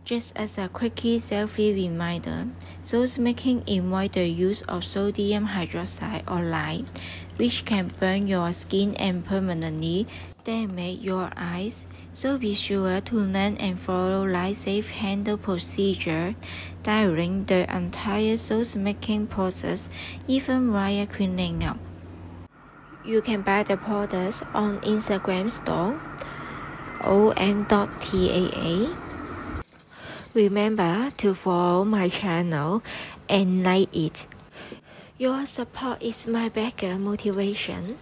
Just as a quickie selfie reminder, sauce making involves the use of sodium hydroxide or lye, which can burn your skin and permanently damage your eyes. So be sure to learn and follow lye-safe handle procedure during the entire sauce making process, even while cleaning up. You can buy the products on Instagram store on.taa. Remember to follow my channel and like it. Your support is my bigger motivation.